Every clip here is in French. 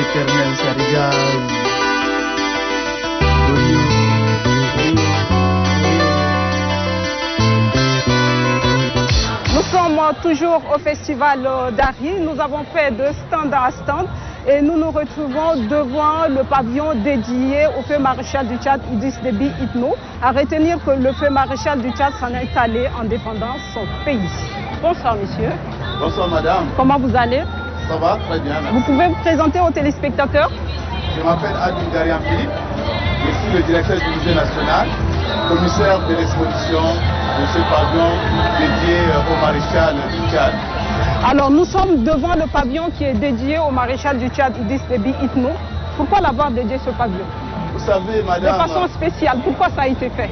l'éternel Sarigaz. Nous sommes toujours au festival d'Ari. Nous avons fait de stand à stand et nous nous retrouvons devant le pavillon dédié au feu maréchal du Tchad, Idriss Déby Itno. À retenir que le feu maréchal du Tchad s'en est allé en défendant son pays. Bonsoir monsieur. Bonsoir madame. Comment vous allez? Ça va très bien. Merci. Vous pouvez vous présenter aux téléspectateurs? Je m'appelle Adil Darian Philippe. Je suis le directeur du musée national, commissaire de l'exposition de ce pavillon dédié au maréchal du Tchad. Alors nous sommes devant le pavillon qui est dédié au maréchal du Tchad, Idriss Déby Itno. Pourquoi l'avoir dédié ce pavillon? Vous savez madame... De façon spéciale, pourquoi ça a été fait?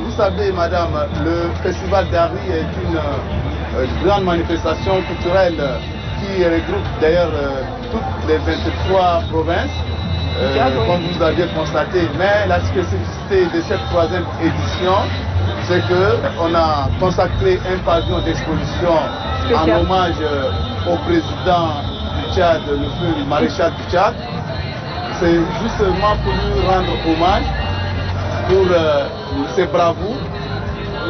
Vous savez madame, le festival d'Ari est une grande manifestation culturelle qui regroupe d'ailleurs toutes les 23 provinces. Comme vous aviez constaté, mais la spécificité de cette troisième édition, c'est qu'on a consacré un pavillon d'exposition en hommage au président du Tchad, le feu maréchal du Tchad. C'est justement pour lui rendre hommage pour ses bravoures,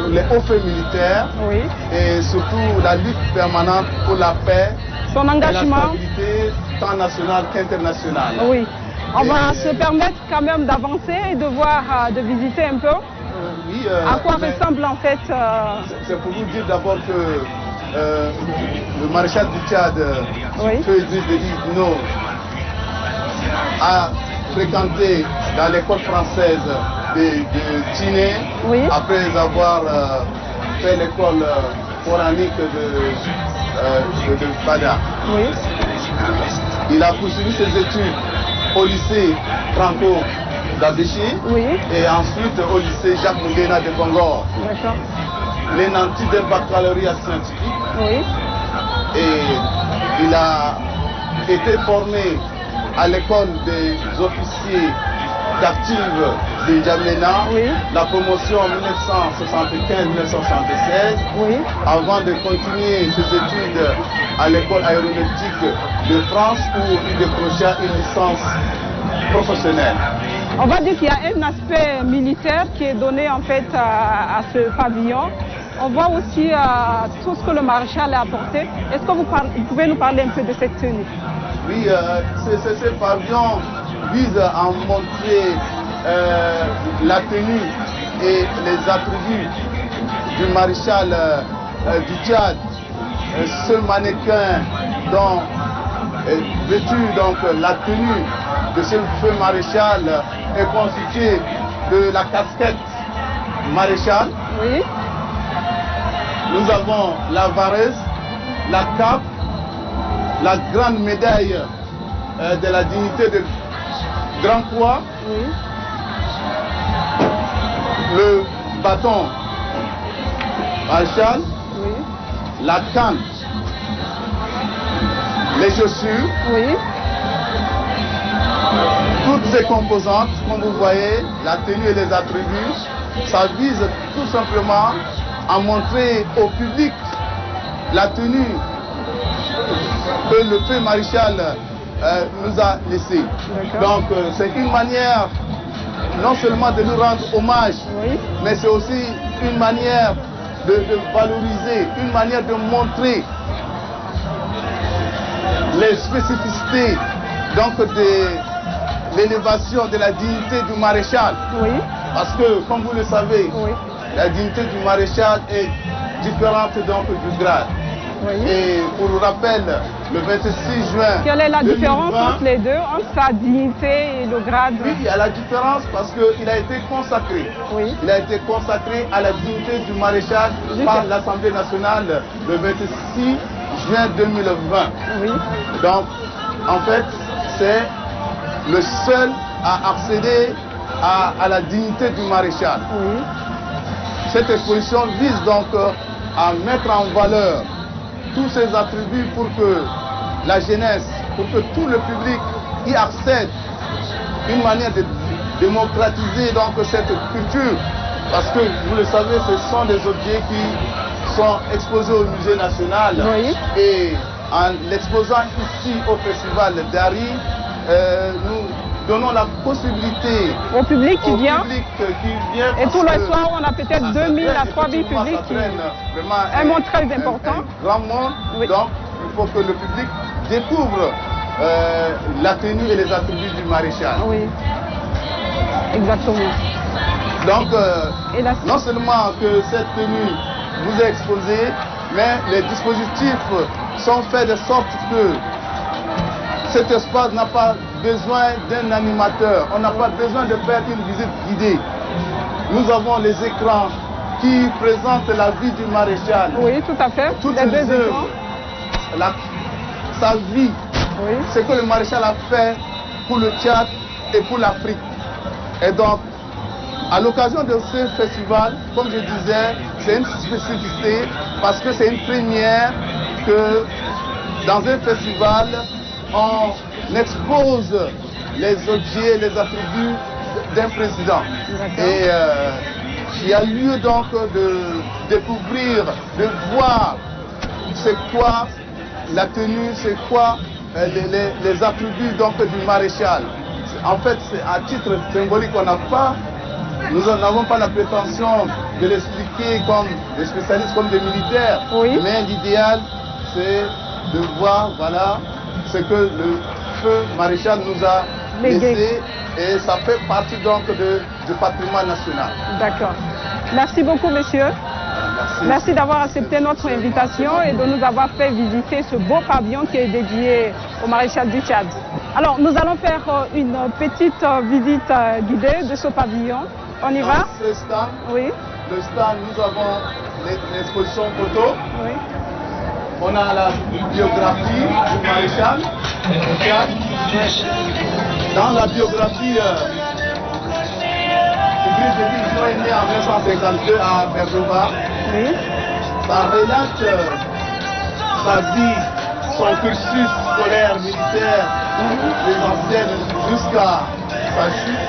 les hauts faits militaires, oui, et surtout la lutte permanente pour la paix, son engagement, et la stabilité tant nationale qu'internationale. Oui. On va se permettre quand même d'avancer et de voir, de visiter un peu oui, à quoi ressemble en fait... C'est pour vous dire d'abord que le maréchal du Tchad, oui, feu Idriss Déby Itno, a fréquenté dans l'école française de Tiné, oui, après avoir fait l'école coranique de Bada. Oui. Il a poursuivi ses études au lycée Franco d'Abéchi, oui, et ensuite au lycée Jacques Mungena de Bangor. D'accord. Les nantis d'un baccalauréat scientifique. Oui. Et il a été formé à l'école des officiers d'actifs de N'Djamena, oui, la promotion en 1975-1976, oui, avant de continuer ses études à l'école aéronautique de France où il décrocha une licence professionnelle. On va dire qu'il y a un aspect militaire qui est donné en fait à ce pavillon. On voit aussi tout ce que le maréchal a apporté. Est-ce que vous pouvez nous parler un peu de cette tenue? Oui, ce pavillon vise à montrer la tenue et les attributs du maréchal du Tchad. Ce mannequin dont vêtu donc la tenue de ce feu maréchal est constitué de la casquette maréchal. Oui. Nous avons la varese, la cape, la grande médaille de la dignité de Grand Croix, Oui. le bâton maréchal, Oui. la canne, les chaussures, Oui. toutes ces composantes, comme vous voyez, la tenue et les attributs, ça vise tout simplement à montrer au public la tenue que le feu maréchal nous a laissée. Donc c'est une manière non seulement de nous rendre hommage, Oui. mais c'est aussi une manière de valoriser, une manière de montrer les spécificités donc de l'élévation de la dignité du maréchal. Oui. Parce que, comme vous le savez, Oui. la dignité du maréchal est différente donc du grade. Oui. Et pour rappel, le 26 juin Quelle est la 2020, différence entre les deux, entre sa dignité et le grade? Oui, il y a la différence parce qu'il a été consacré. Oui. Il a été consacré à la dignité du maréchal par l'Assemblée nationale le 26 juin 2020. Oui. Donc, en fait, c'est le seul à accéder à la dignité du maréchal. Oui. Cette exposition vise donc à mettre en valeur tous ces attributs pour que la jeunesse, pour que tout le public y accède, une manière de démocratiser donc cette culture. Parce que vous le savez, ce sont des objets qui sont exposés au musée national. Oui. Et en l'exposant ici au festival d'Ari, nous donnons la possibilité au public qui vient. Et tous les soirs, on a peut-être 2000 à 3000 publics qui un monde très important. Un grand monde, oui. Donc il faut que le public découvre la tenue et les attributs du maréchal. Oui, exactement. Donc, non seulement que cette tenue vous est exposée, mais les dispositifs sont faits de sorte que cet espace n'a pas besoin d'un animateur. On n'a pas besoin de faire une visite guidée. Nous avons les écrans qui présentent la vie du maréchal. Oui, tout à fait. Toutes les œuvres, sa vie, oui. Ce que le maréchal a fait pour le Tchad et pour l'Afrique. Et donc, à l'occasion de ce festival, comme je disais, c'est une spécificité parce que c'est une première que dans un festival, on expose les objets, les attributs d'un président. Et il y a lieu donc de découvrir, de voir c'est quoi la tenue, c'est quoi les attributs donc du maréchal. En fait, c'est à titre symbolique, nous n'avons pas la prétention de l'expliquer comme des spécialistes, comme des militaires. Oui. Mais l'idéal, c'est de voir, voilà, ce que le feu maréchal nous a laissé. Et ça fait partie donc du patrimoine national. D'accord. Merci beaucoup, monsieur. Merci d'avoir accepté notre invitation et de nous avoir fait visiter ce beau pavillon qui est dédié au maréchal du Tchad. Alors, nous allons faire une petite visite guidée de ce pavillon. On y va? Ce stand, oui. Le stand, nous avons l'exposition photo. Oui. On a la biographie du maréchal. Dans la biographie, Idriss Déby Itno est né en 1952 à Bergova. Oui. Ça relate sa vie, son cursus scolaire, militaire, les anciennes jusqu'à sa chute.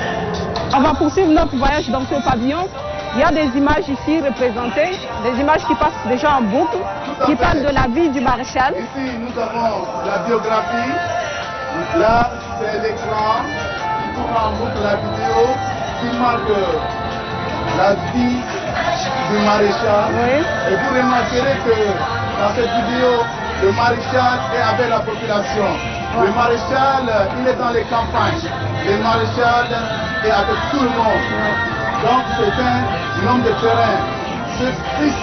On va poursuivre notre voyage dans ce pavillon. Il y a des images ici représentées, des images qui passent déjà en boucle, qui parlent de la vie du maréchal. Ici, nous avons la biographie. Là, c'est l'écran qui tourne en boucle la vidéo qui marque la vie du maréchal. Oui. Et vous remarquerez que dans cette vidéo, le maréchal est avec la population. Ouais. Le maréchal, il est dans les campagnes. Le maréchal est avec tout le monde. Ouais. Donc c'est un homme de terrain. Ce fils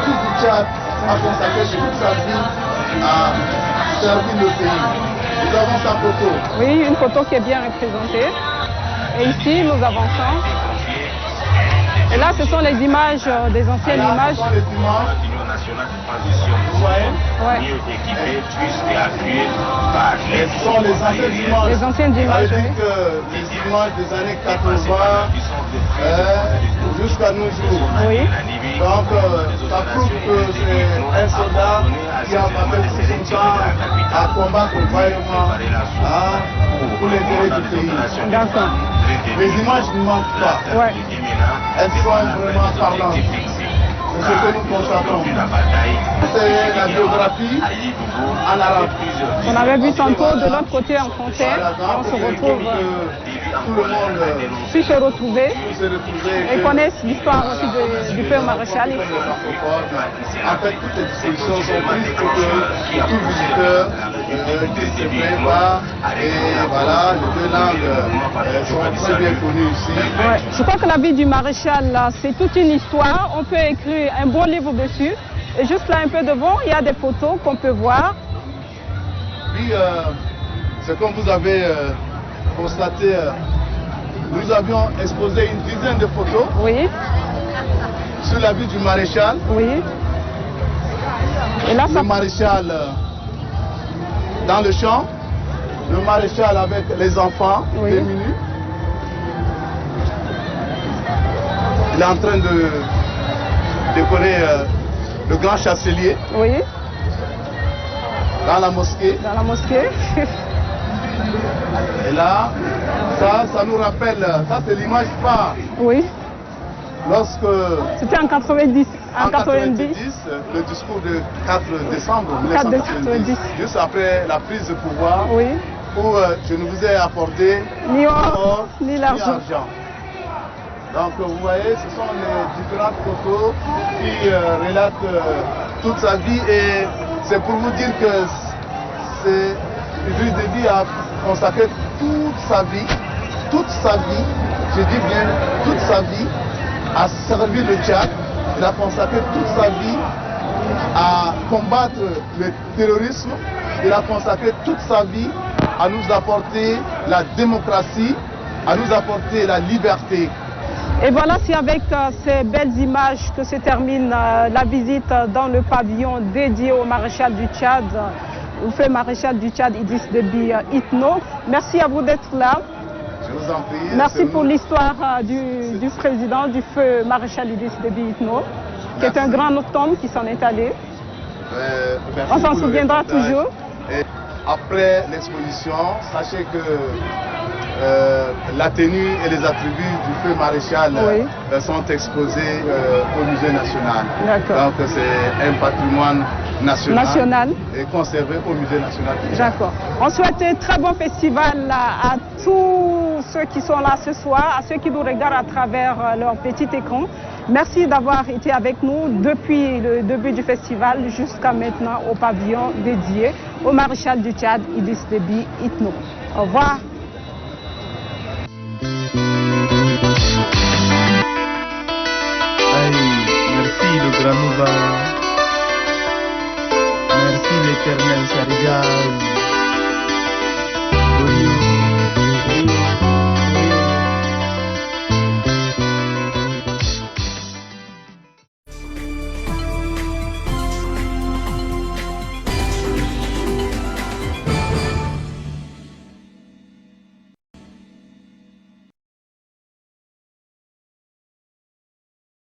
du Tchad a consacré toute sa vie à servir le pays. Nous avons sa photo. Oui, une photo qui est bien représentée. Et ici, nous avançons. Et là, ce sont les images, des anciennes images. Ce sont les images. L'Union nationale de transition mieux équipée, puisque appuyée par les sont les anciennes images. Les anciennes images, oui. Les images des années 80 jusqu'à nos jours. Oui. Donc, ça prouve que c'est un soldat qui a passé son temps à combattre vraiment pour l'intérêt du pays. D'accord. Les images ne manquent pas. Ouais. Elles sont vraiment parlantes. C'est ce que nous constatons. C'est la biographie en arabe. On avait vu tantôt de l'autre côté en français. On se retrouve. Tout le monde puisse se retrouver et connaissent l'histoire aussi du père maréchal. En fait, toutes ces dispositions sont prises pour que tout visiteur puisse se prévoir. Et voilà, les deux langues sont très bien connues ici. Ouais. Je crois que la vie du maréchal, c'est toute une histoire. On peut écrire un bon livre dessus. Et juste là, un peu devant, il y a des photos qu'on peut voir. Puis, c'est comme vous avez constaté, nous avions exposé une dizaine de photos. Oui. Sur la vie du maréchal. Oui. Et là, le maréchal dans le champ, le maréchal avec les enfants démunis. Il est en train de décorer le grand chancelier. Oui. Dans la mosquée. Dans la mosquée. Et là, ça nous rappelle, ça c'est l'image phare. Oui. Lorsque... C'était en 90. En 90, le discours de 4 décembre 1990, juste après la prise de pouvoir, où je ne vous ai apporté ni or, ni l'argent. Donc vous voyez, ce sont les différentes photos qui relatent toute sa vie, et c'est pour vous dire que Idriss Déby a consacré toute sa vie, je dis bien toute sa vie, à servir le Tchad. Il a consacré toute sa vie à combattre le terrorisme. Il a consacré toute sa vie à nous apporter la démocratie, à nous apporter la liberté. Et voilà, c'est avec ces belles images que se termine la visite dans le pavillon dédié au maréchal du Tchad, au feu maréchal du Tchad Idriss Déby Itno. Merci à vous d'être là. Je vous en prie. Merci pour l'histoire du président, du feu maréchal Idriss Déby Itno, qui est un grand homme qui s'en est allé. On s'en souviendra toujours. Et après l'exposition, sachez que la tenue et les attributs du feu maréchal sont exposés au musée national. Donc c'est un patrimoine national et conservé au musée national. D'accord. On souhaite un très bon festival à tous ceux qui sont là ce soir, à ceux qui nous regardent à travers leur petit écran. Merci d'avoir été avec nous depuis le début du festival jusqu'à maintenant au pavillon dédié au maréchal du Tchad Idriss Déby Itno. Au revoir. Merci le grand Nova. Merci l'éternel Sarjaz.